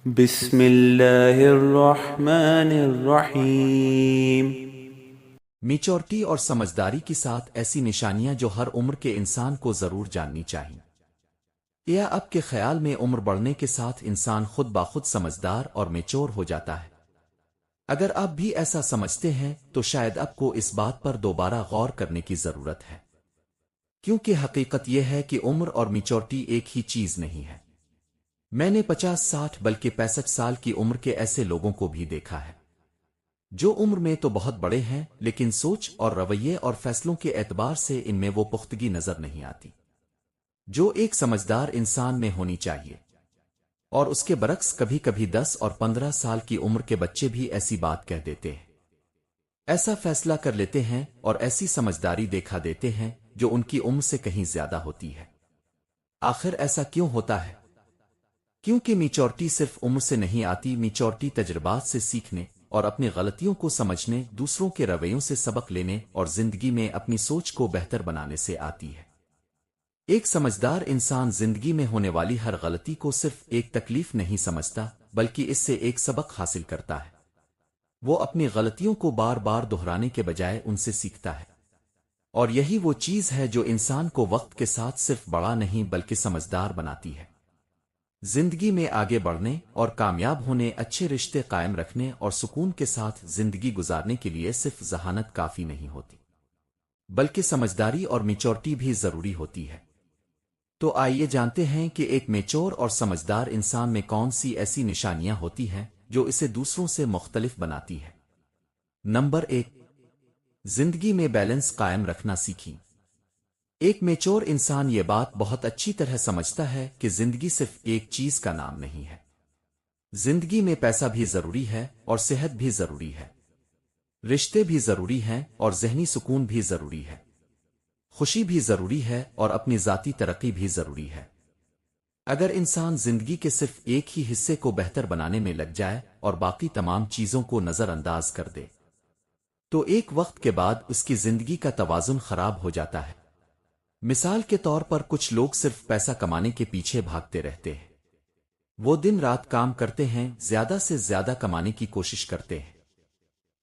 بسم اللہ الرحمن الرحیم۔ میچورٹی اور سمجھداری کے ساتھ ایسی نشانیاں جو ہر عمر کے انسان کو ضرور جاننی چاہیے۔ یا اب کے خیال میں عمر بڑھنے کے ساتھ انسان خود بخود سمجھدار اور میچور ہو جاتا ہے۔ اگر آپ بھی ایسا سمجھتے ہیں تو شاید آپ کو اس بات پر دوبارہ غور کرنے کی ضرورت ہے، کیونکہ حقیقت یہ ہے کہ عمر اور میچورٹی ایک ہی چیز نہیں ہے۔ میں نے 50 60 بلکہ 65 سال کی عمر کے ایسے لوگوں کو بھی دیکھا ہے جو عمر میں تو بہت بڑے ہیں، لیکن سوچ اور رویے اور فیصلوں کے اعتبار سے ان میں وہ پختگی نظر نہیں آتی جو ایک سمجھدار انسان میں ہونی چاہیے۔ اور اس کے برعکس کبھی کبھی 10 اور 15 سال کی عمر کے بچے بھی ایسی بات کہہ دیتے ہیں، ایسا فیصلہ کر لیتے ہیں اور ایسی سمجھداری دیکھا دیتے ہیں جو ان کی عمر سے کہیں زیادہ ہوتی ہے۔ آخر ایسا کیوں ہوتا ہے؟ کیونکہ میچورٹی صرف عمر سے نہیں آتی، میچورٹی تجربات سے سیکھنے اور اپنی غلطیوں کو سمجھنے، دوسروں کے رویوں سے سبق لینے اور زندگی میں اپنی سوچ کو بہتر بنانے سے آتی ہے۔ ایک سمجھدار انسان زندگی میں ہونے والی ہر غلطی کو صرف ایک تکلیف نہیں سمجھتا، بلکہ اس سے ایک سبق حاصل کرتا ہے۔ وہ اپنی غلطیوں کو بار بار دہرانے کے بجائے ان سے سیکھتا ہے، اور یہی وہ چیز ہے جو انسان کو وقت کے ساتھ صرف بڑا نہیں بلکہ سمجھدار بناتی ہے۔ زندگی میں آگے بڑھنے اور کامیاب ہونے، اچھے رشتے قائم رکھنے اور سکون کے ساتھ زندگی گزارنے کے لیے صرف ذہانت کافی نہیں ہوتی، بلکہ سمجھداری اور میچورٹی بھی ضروری ہوتی ہے۔ تو آئیے جانتے ہیں کہ ایک میچور اور سمجھدار انسان میں کون سی ایسی نشانیاں ہوتی ہیں جو اسے دوسروں سے مختلف بناتی ہے۔ نمبر 1، زندگی میں بیلنس قائم رکھنا سیکھیں۔ ایک میچور انسان یہ بات بہت اچھی طرح سمجھتا ہے کہ زندگی صرف ایک چیز کا نام نہیں ہے۔ زندگی میں پیسہ بھی ضروری ہے اور صحت بھی ضروری ہے، رشتے بھی ضروری ہیں اور ذہنی سکون بھی ضروری ہے، خوشی بھی ضروری ہے اور اپنی ذاتی ترقی بھی ضروری ہے۔ اگر انسان زندگی کے صرف ایک ہی حصے کو بہتر بنانے میں لگ جائے اور باقی تمام چیزوں کو نظر انداز کر دے تو ایک وقت کے بعد اس کی زندگی کا توازن خراب ہو جاتا ہے۔ مثال کے طور پر کچھ لوگ صرف پیسہ کمانے کے پیچھے بھاگتے رہتے ہیں۔ وہ دن رات کام کرتے ہیں، زیادہ سے زیادہ کمانے کی کوشش کرتے ہیں،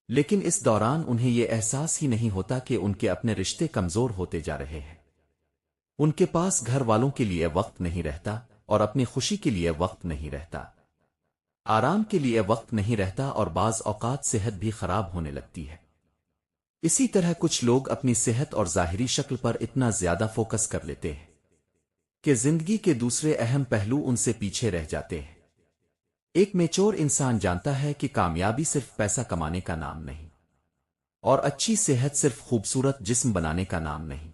لیکن اس دوران انہیں یہ احساس ہی نہیں ہوتا کہ ان کے اپنے رشتے کمزور ہوتے جا رہے ہیں۔ ان کے پاس گھر والوں کے لیے وقت نہیں رہتا اور اپنی خوشی کے لیے وقت نہیں رہتا، آرام کے لیے وقت نہیں رہتا اور بعض اوقات صحت بھی خراب ہونے لگتی ہے۔ اسی طرح کچھ لوگ اپنی صحت اور ظاہری شکل پر اتنا زیادہ فوکس کر لیتے ہیں کہ زندگی کے دوسرے اہم پہلو ان سے پیچھے رہ جاتے ہیں۔ ایک میچور انسان جانتا ہے کہ کامیابی صرف پیسہ کمانے کا نام نہیں، اور اچھی صحت صرف خوبصورت جسم بنانے کا نام نہیں۔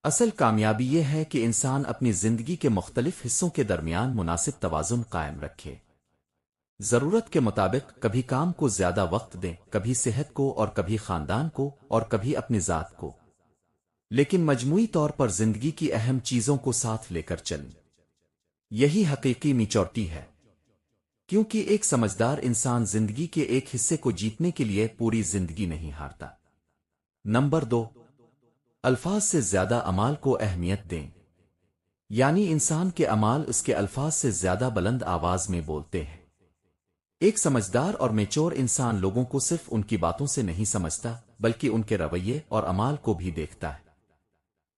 اصل کامیابی یہ ہے کہ انسان اپنی زندگی کے مختلف حصوں کے درمیان مناسب توازن قائم رکھے، ضرورت کے مطابق کبھی کام کو زیادہ وقت دیں، کبھی صحت کو اور کبھی خاندان کو اور کبھی اپنی ذات کو، لیکن مجموعی طور پر زندگی کی اہم چیزوں کو ساتھ لے کر چلیں۔ یہی حقیقی میچورٹی ہے، کیونکہ ایک سمجھدار انسان زندگی کے ایک حصے کو جیتنے کے لیے پوری زندگی نہیں ہارتا۔ نمبر 2، الفاظ سے زیادہ اعمال کو اہمیت دیں۔ یعنی انسان کے اعمال اس کے الفاظ سے زیادہ بلند آواز میں بولتے ہیں۔ ایک سمجھدار اور میچور انسان لوگوں کو صرف ان کی باتوں سے نہیں سمجھتا بلکہ ان کے رویے اور اعمال کو بھی دیکھتا ہے،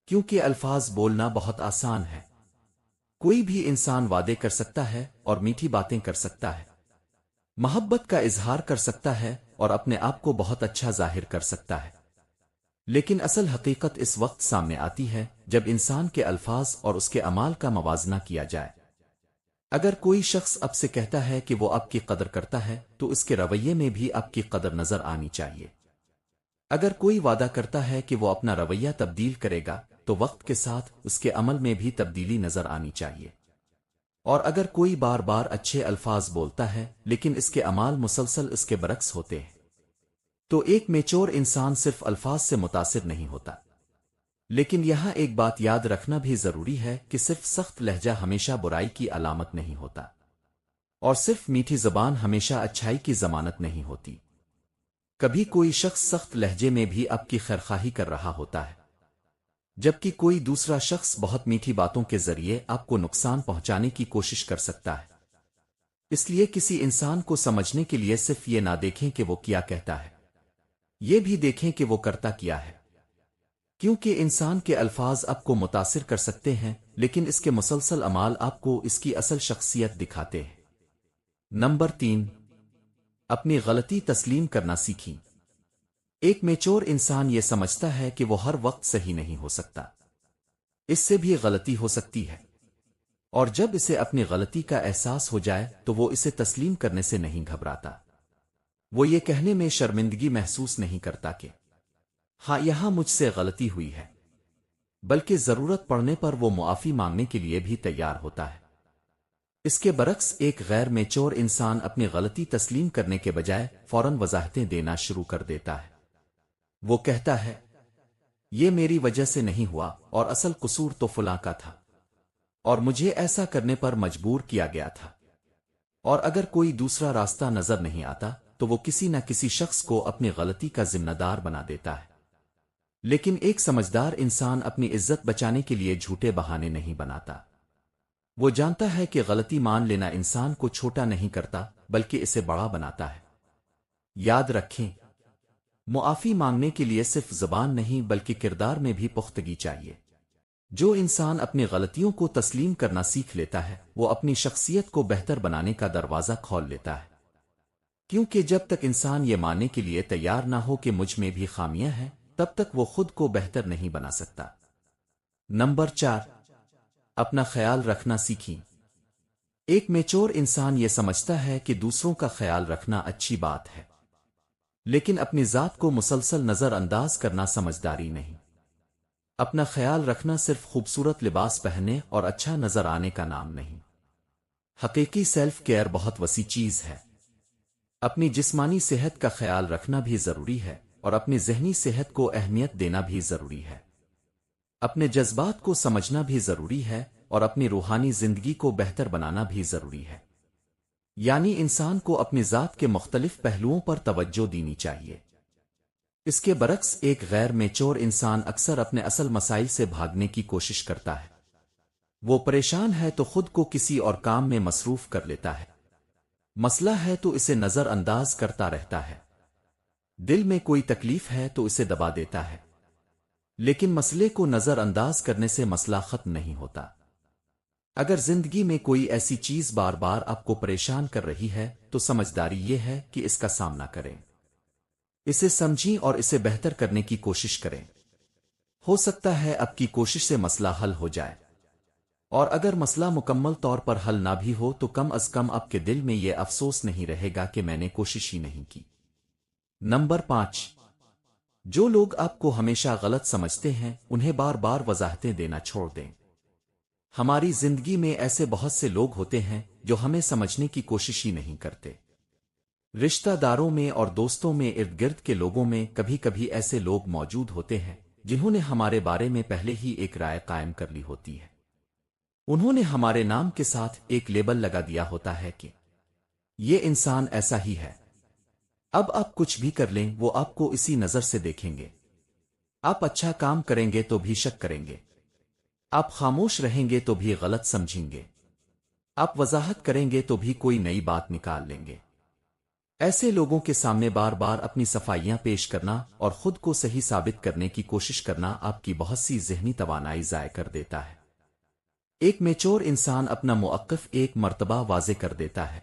کیونکہ الفاظ بولنا بہت آسان ہے۔ کوئی بھی انسان وعدے کر سکتا ہے اور میٹھی باتیں کر سکتا ہے، محبت کا اظہار کر سکتا ہے اور اپنے آپ کو بہت اچھا ظاہر کر سکتا ہے، لیکن اصل حقیقت اس وقت سامنے آتی ہے جب انسان کے الفاظ اور اس کے اعمال کا موازنہ کیا جائے۔ اگر کوئی شخص اب سے کہتا ہے کہ وہ آپ کی قدر کرتا ہے تو اس کے رویے میں بھی آپ کی قدر نظر آنی چاہیے۔ اگر کوئی وعدہ کرتا ہے کہ وہ اپنا رویہ تبدیل کرے گا تو وقت کے ساتھ اس کے عمل میں بھی تبدیلی نظر آنی چاہیے۔ اور اگر کوئی بار بار اچھے الفاظ بولتا ہے لیکن اس کے اعمال مسلسل اس کے برعکس ہوتے ہیں تو ایک میچور انسان صرف الفاظ سے متاثر نہیں ہوتا۔ لیکن یہاں ایک بات یاد رکھنا بھی ضروری ہے کہ صرف سخت لہجہ ہمیشہ برائی کی علامت نہیں ہوتا، اور صرف میٹھی زبان ہمیشہ اچھائی کی ضمانت نہیں ہوتی۔ کبھی کوئی شخص سخت لہجے میں بھی آپ کی خیرخواہی کر رہا ہوتا ہے، جبکہ کوئی دوسرا شخص بہت میٹھی باتوں کے ذریعے آپ کو نقصان پہنچانے کی کوشش کر سکتا ہے۔ اس لیے کسی انسان کو سمجھنے کے لیے صرف یہ نہ دیکھیں کہ وہ کیا کہتا ہے، یہ بھی دیکھیں کہ وہ کرتا کیا ہے، کیونکہ انسان کے الفاظ آپ کو متاثر کر سکتے ہیں لیکن اس کے مسلسل اعمال آپ کو اس کی اصل شخصیت دکھاتے ہیں۔ نمبر 3، اپنی غلطی تسلیم کرنا سیکھیں۔ ایک میچور انسان یہ سمجھتا ہے کہ وہ ہر وقت صحیح نہیں ہو سکتا، اس سے بھی غلطی ہو سکتی ہے، اور جب اسے اپنی غلطی کا احساس ہو جائے تو وہ اسے تسلیم کرنے سے نہیں گھبراتا۔ وہ یہ کہنے میں شرمندگی محسوس نہیں کرتا کہ ہاں یہاں مجھ سے غلطی ہوئی ہے، بلکہ ضرورت پڑنے پر وہ معافی مانگنے کے لیے بھی تیار ہوتا ہے۔ اس کے برعکس ایک غیر میچور انسان اپنی غلطی تسلیم کرنے کے بجائے فوراً وضاحتیں دینا شروع کر دیتا ہے۔ وہ کہتا ہے یہ میری وجہ سے نہیں ہوا اور اصل قصور تو فلاں کا تھا اور مجھے ایسا کرنے پر مجبور کیا گیا تھا، اور اگر کوئی دوسرا راستہ نظر نہیں آتا تو وہ کسی نہ کسی شخص کو اپنی غلطی کا ذمہ دار بنا دیتا ہے۔ لیکن ایک سمجھدار انسان اپنی عزت بچانے کے لیے جھوٹے بہانے نہیں بناتا۔ وہ جانتا ہے کہ غلطی مان لینا انسان کو چھوٹا نہیں کرتا بلکہ اسے بڑا بناتا ہے۔ یاد رکھیں، معافی مانگنے کے لیے صرف زبان نہیں بلکہ کردار میں بھی پختگی چاہیے۔ جو انسان اپنی غلطیوں کو تسلیم کرنا سیکھ لیتا ہے وہ اپنی شخصیت کو بہتر بنانے کا دروازہ کھول لیتا ہے، کیونکہ جب تک انسان یہ ماننے کے لیے تیار نہ ہو کہ مجھ میں بھی خامیاں ہیں تب تک وہ خود کو بہتر نہیں بنا سکتا۔ نمبر 4، اپنا خیال رکھنا سیکھیں۔ ایک میچور انسان یہ سمجھتا ہے کہ دوسروں کا خیال رکھنا اچھی بات ہے، لیکن اپنی ذات کو مسلسل نظر انداز کرنا سمجھداری نہیں۔ اپنا خیال رکھنا صرف خوبصورت لباس پہننے اور اچھا نظر آنے کا نام نہیں۔ حقیقی سیلف کیئر بہت وسیع چیز ہے۔ اپنی جسمانی صحت کا خیال رکھنا بھی ضروری ہے اور اپنی ذہنی صحت کو اہمیت دینا بھی ضروری ہے۔ اپنے جذبات کو سمجھنا بھی ضروری ہے اور اپنی روحانی زندگی کو بہتر بنانا بھی ضروری ہے۔ یعنی انسان کو اپنی ذات کے مختلف پہلوؤں پر توجہ دینی چاہیے۔ اس کے برعکس ایک غیر میچور انسان اکثر اپنے اصل مسائل سے بھاگنے کی کوشش کرتا ہے۔ وہ پریشان ہے تو خود کو کسی اور کام میں مصروف کر لیتا ہے، مسئلہ ہے تو اسے نظر انداز کرتا رہتا ہے، دل میں کوئی تکلیف ہے تو اسے دبا دیتا ہے، لیکن مسئلے کو نظر انداز کرنے سے مسئلہ ختم نہیں ہوتا۔ اگر زندگی میں کوئی ایسی چیز بار بار آپ کو پریشان کر رہی ہے تو سمجھداری یہ ہے کہ اس کا سامنا کریں، اسے سمجھیں اور اسے بہتر کرنے کی کوشش کریں۔ ہو سکتا ہے آپ کی کوشش سے مسئلہ حل ہو جائے، اور اگر مسئلہ مکمل طور پر حل نہ بھی ہو تو کم از کم آپ کے دل میں یہ افسوس نہیں رہے گا کہ میں نے کوشش ہی نہیں کی۔ نمبر 5، جو لوگ آپ کو ہمیشہ غلط سمجھتے ہیں انہیں بار بار وضاحتیں دینا چھوڑ دیں۔ ہماری زندگی میں ایسے بہت سے لوگ ہوتے ہیں جو ہمیں سمجھنے کی کوشش ہی نہیں کرتے۔ رشتہ داروں میں اور دوستوں میں، ارد گرد کے لوگوں میں کبھی کبھی ایسے لوگ موجود ہوتے ہیں جنہوں نے ہمارے بارے میں پہلے ہی ایک رائے قائم کر لی ہوتی ہے۔ انہوں نے ہمارے نام کے ساتھ ایک لیبل لگا دیا ہوتا ہے کہ یہ انسان ایسا ہی ہے۔ اب آپ کچھ بھی کر لیں وہ آپ کو اسی نظر سے دیکھیں گے۔ آپ اچھا کام کریں گے تو بھی شک کریں گے، آپ خاموش رہیں گے تو بھی غلط سمجھیں گے، آپ وضاحت کریں گے تو بھی کوئی نئی بات نکال لیں گے۔ ایسے لوگوں کے سامنے بار بار اپنی صفائیاں پیش کرنا اور خود کو صحیح ثابت کرنے کی کوشش کرنا آپ کی بہت سی ذہنی توانائی ضائع کر دیتا ہے۔ ایک میچور انسان اپنا موقف ایک مرتبہ واضح کر دیتا ہے،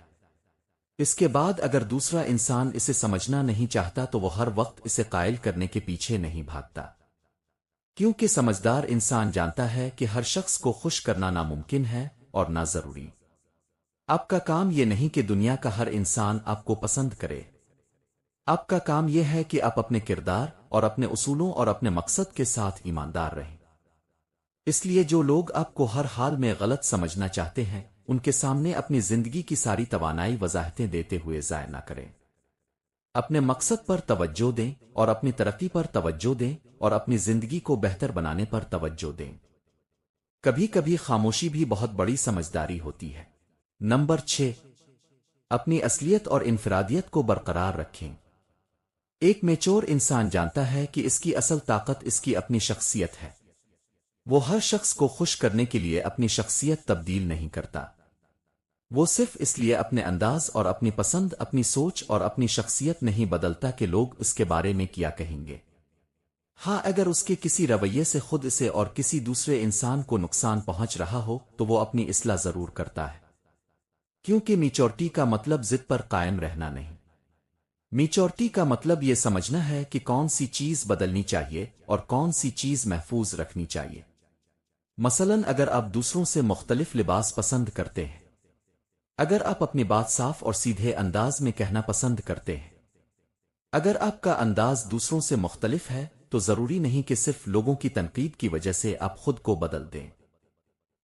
اس کے بعد اگر دوسرا انسان اسے سمجھنا نہیں چاہتا تو وہ ہر وقت اسے قائل کرنے کے پیچھے نہیں بھاگتا، کیونکہ سمجھدار انسان جانتا ہے کہ ہر شخص کو خوش کرنا ناممکن ہے اور نہ ضروری۔ آپ کا کام یہ نہیں کہ دنیا کا ہر انسان آپ کو پسند کرے، آپ کا کام یہ ہے کہ آپ اپنے کردار اور اپنے اصولوں اور اپنے مقصد کے ساتھ ایماندار رہیں۔ اس لیے جو لوگ آپ کو ہر حال میں غلط سمجھنا چاہتے ہیں ان کے سامنے اپنی زندگی کی ساری توانائی وضاحتیں دیتے ہوئے ضائع نہ کریں۔ اپنے مقصد پر توجہ دیں اور اپنی ترقی پر توجہ دیں اور اپنی زندگی کو بہتر بنانے پر توجہ دیں۔ کبھی کبھی خاموشی بھی بہت بڑی سمجھداری ہوتی ہے۔ نمبر 6، اپنی اصلیت اور انفرادیت کو برقرار رکھیں۔ ایک میچور انسان جانتا ہے کہ اس کی اصل طاقت اس کی اپنی شخصیت ہے۔ وہ ہر شخص کو خوش کرنے کے لیے اپنی شخصیت تبدیل نہیں کرتا۔ وہ صرف اس لیے اپنے انداز اور اپنی پسند، اپنی سوچ اور اپنی شخصیت نہیں بدلتا کہ لوگ اس کے بارے میں کیا کہیں گے۔ ہاں، اگر اس کے کسی رویے سے خود اسے اور کسی دوسرے انسان کو نقصان پہنچ رہا ہو تو وہ اپنی اصلاح ضرور کرتا ہے، کیونکہ میچورٹی کا مطلب ضد پر قائم رہنا نہیں۔ میچورٹی کا مطلب یہ سمجھنا ہے کہ کون سی چیز بدلنی چاہیے اور کون سی چیز محفوظ رکھنی چاہیے۔ مثلاً اگر آپ دوسروں سے مختلف لباس پسند کرتے ہیں، اگر آپ اپنی بات صاف اور سیدھے انداز میں کہنا پسند کرتے ہیں، اگر آپ کا انداز دوسروں سے مختلف ہے تو ضروری نہیں کہ صرف لوگوں کی تنقید کی وجہ سے آپ خود کو بدل دیں۔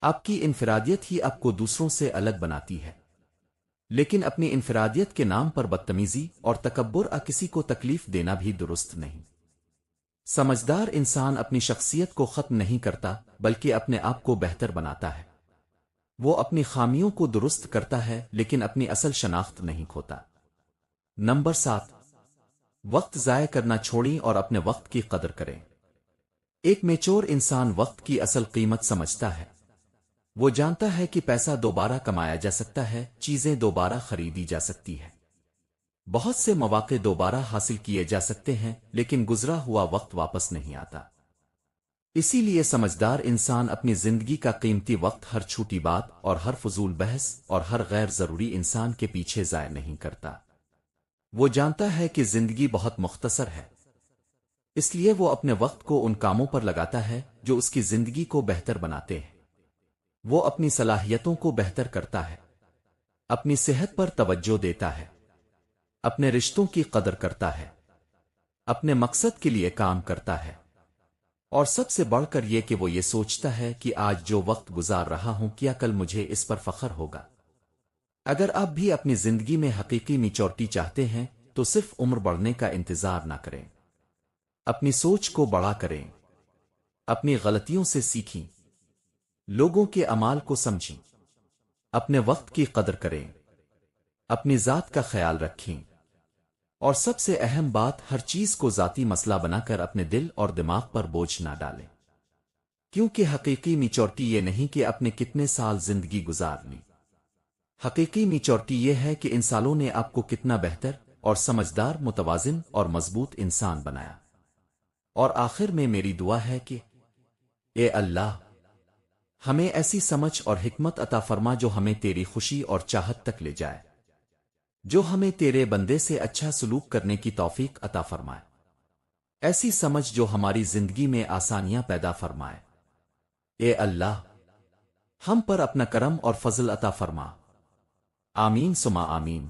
آپ کی انفرادیت ہی آپ کو دوسروں سے الگ بناتی ہے، لیکن اپنی انفرادیت کے نام پر بدتمیزی اور تکبر کسی کو تکلیف دینا بھی درست نہیں۔ سمجھدار انسان اپنی شخصیت کو ختم نہیں کرتا بلکہ اپنے آپ کو بہتر بناتا ہے۔ وہ اپنی خامیوں کو درست کرتا ہے لیکن اپنی اصل شناخت نہیں کھوتا۔ نمبر 7، وقت ضائع کرنا چھوڑیں اور اپنے وقت کی قدر کریں۔ ایک میچور انسان وقت کی اصل قیمت سمجھتا ہے۔ وہ جانتا ہے کہ پیسہ دوبارہ کمایا جا سکتا ہے، چیزیں دوبارہ خریدی جا سکتی ہے، بہت سے مواقع دوبارہ حاصل کیے جا سکتے ہیں، لیکن گزرا ہوا وقت واپس نہیں آتا۔ اسی لیے سمجھدار انسان اپنی زندگی کا قیمتی وقت ہر چھوٹی بات اور ہر فضول بحث اور ہر غیر ضروری انسان کے پیچھے ضائع نہیں کرتا۔ وہ جانتا ہے کہ زندگی بہت مختصر ہے، اس لیے وہ اپنے وقت کو ان کاموں پر لگاتا ہے جو اس کی زندگی کو بہتر بناتے ہیں۔ وہ اپنی صلاحیتوں کو بہتر کرتا ہے، اپنی صحت پر توجہ دیتا ہے، اپنے رشتوں کی قدر کرتا ہے، اپنے مقصد کے لیے کام کرتا ہے، اور سب سے بڑھ کر یہ کہ وہ یہ سوچتا ہے کہ آج جو وقت گزار رہا ہوں کیا کل مجھے اس پر فخر ہوگا۔ اگر آپ بھی اپنی زندگی میں حقیقی میچورٹی چاہتے ہیں تو صرف عمر بڑھنے کا انتظار نہ کریں، اپنی سوچ کو بڑا کریں، اپنی غلطیوں سے سیکھیں، لوگوں کے اعمال کو سمجھیں، اپنے وقت کی قدر کریں، اپنی ذات کا خیال رکھیں، اور سب سے اہم بات، ہر چیز کو ذاتی مسئلہ بنا کر اپنے دل اور دماغ پر بوجھ نہ ڈالیں، کیونکہ حقیقی میچورٹی یہ نہیں کہ اپنے کتنے سال زندگی گزار لی۔ حقیقی میچورٹی یہ ہے کہ ان سالوں نے آپ کو کتنا بہتر اور سمجھدار، متوازن اور مضبوط انسان بنایا۔ اور آخر میں میری دعا ہے کہ اے اللہ، ہمیں ایسی سمجھ اور حکمت عطا فرما جو ہمیں تیری خوشی اور چاہت تک لے جائے، جو ہمیں تیرے بندے سے اچھا سلوک کرنے کی توفیق عطا فرمائے، ایسی سمجھ جو ہماری زندگی میں آسانیاں پیدا فرمائے۔ اے اللہ، ہم پر اپنا کرم اور فضل عطا فرما۔ آمین ثم آمین۔